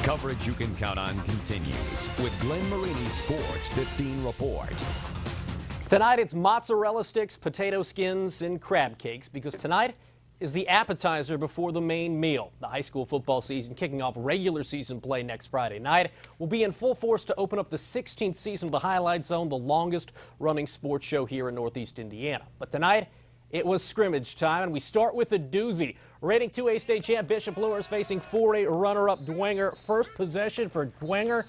Coverage you can count on continues with Glenn Marini's Sports 15 report. Tonight it's mozzarella sticks, potato skins, and crab cakes because tonight is the appetizer before the main meal. The high school football season kicking off regular season play next Friday night will be in full force to open up the 16th season of the Highlight Zone, the longest running sports show here in Northeast Indiana. But tonight it was scrimmage time, and we start with a doozy. Reigning 2A state champ Bishop Luers facing 4A runner-up Dwenger. First possession for Dwenger.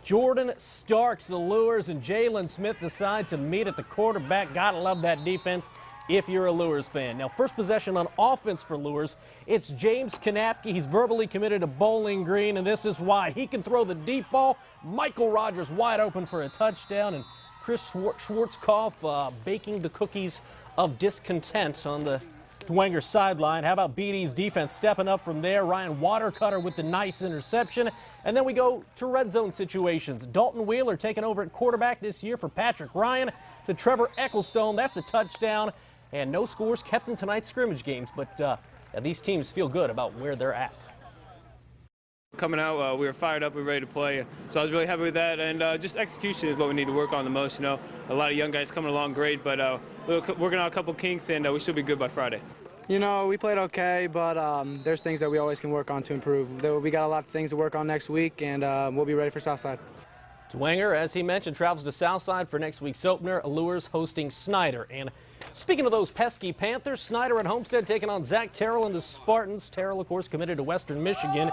Jordan Starks, the Luers, and Jalen Smith decide to meet at the quarterback. Gotta love that defense if you're a Luers fan. Now, first possession on offense for Luers, it's James Kanapke. He's verbally committed to Bowling Green, and this is why. He can throw the deep ball. Michael Rogers wide open for a touchdown, and Chris Schwarzkopf baking the cookies of discontent on the Dwenger sideline. How about BD's defense stepping up from there? Ryan Watercutter with the nice interception. And then we go to red zone situations. Dalton Wheeler taking over at quarterback this year for Patrick Ryan to Trevor Ecclestone. That's a touchdown. And no scores kept in tonight's scrimmage games, but these teams feel good about where they're at. Coming out, we were fired up, we were ready to play, so I was really happy with that, and just execution is what we need to work on the most. You know, a lot of young guys coming along great, but we're working on a couple kinks, and we should be good by Friday. You know, we played okay, but there's things that we always can work on to improve. We got a lot of things to work on next week, and we'll be ready for Southside. Dwenger, as he mentioned, travels to Southside for next week's opener. Luers hosting Schneider. And speaking of those pesky Panthers, Schneider and Homestead taking on Zach Terrell and the Spartans. Terrell, of course, committed to Western Michigan.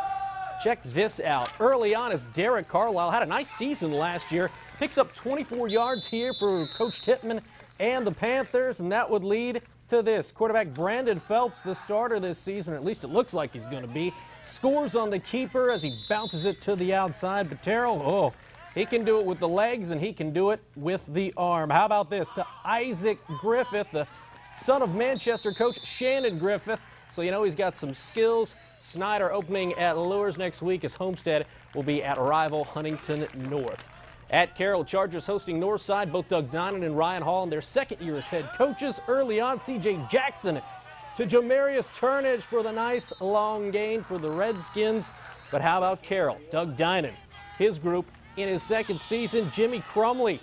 Check this out. Early on, it's Derek Carlisle. Had a nice season last year. Picks up 24 yards here for Coach Tittman and the Panthers, and that would lead to this. Quarterback Brandon Phelps, the starter this season, at least it looks like he's going to be, scores on the keeper as he bounces it to the outside. But Terrell, he can do it with the legs, and he can do it with the arm. How about this to Isaac Griffith, the son of Manchester coach Shannon Griffith. So you know he's got some skills. Schneider opening at Luers next week as Homestead will be at rival Huntington North. At Carroll, Chargers hosting Northside. Both Doug Dinan and Ryan Hall in their second year as head coaches. Early on, C.J. Jackson to Jamarius Turnage for the nice long gain for the Redskins. But how about Carroll? Doug Dinan, his group in his second season. Jimmy Crumley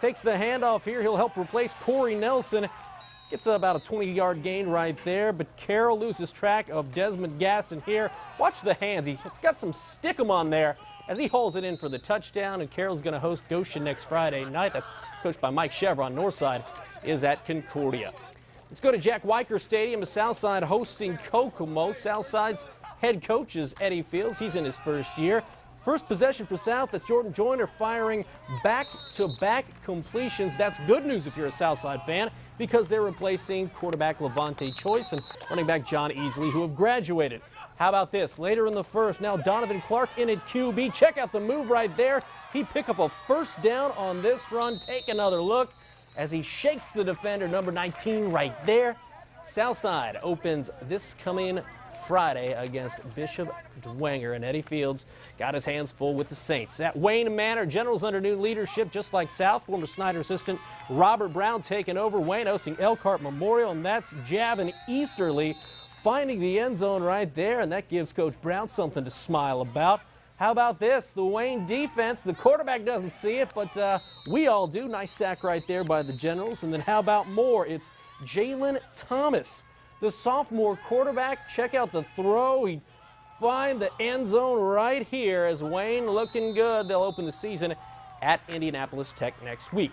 takes the handoff here. He'll help replace Corey Nelson. Gets about a 20-yard gain right there, but Carroll loses track of Desmond Gaston here. Watch the hands. He's got some stick-em on there as he hauls it in for the touchdown, and Carroll's going to host Goshen next Friday night. That's coached by Mike Chevron. Northside is at Concordia. Let's go to Jack Weicker Stadium as Southside hosting Kokomo. Southside's head coach is Eddie Fields. He's in his first year. First possession for South, that's Jordan Joyner firing back-to-back completions. That's good news if you're a Southside fan because they're replacing quarterback Levante Choice and running back John Easley, who have graduated. How about this? Later in the first, now Donovan Clark in at QB. Check out the move right there. He pick up a first down on this run. Take another look as he shakes the defender, number 19 right there. Southside opens this coming Friday against Bishop Dwenger, and Eddie Fields got his hands full with the Saints. At Wayne Manor, Generals under new leadership, just like South. Former Schneider assistant Robert Brown taking over. Wayne hosting Elkhart Memorial, and that's Javin Easterly finding the end zone right there, and that gives Coach Brown something to smile about. How about this? The Wayne defense, the quarterback doesn't see it, but we all do. Nice sack right there by the Generals. And then how about more? It's Jalen Thomas, the sophomore quarterback. Check out the throw. He find the end zone right here as Wayne looking good. They'll open the season at Indianapolis Tech next week.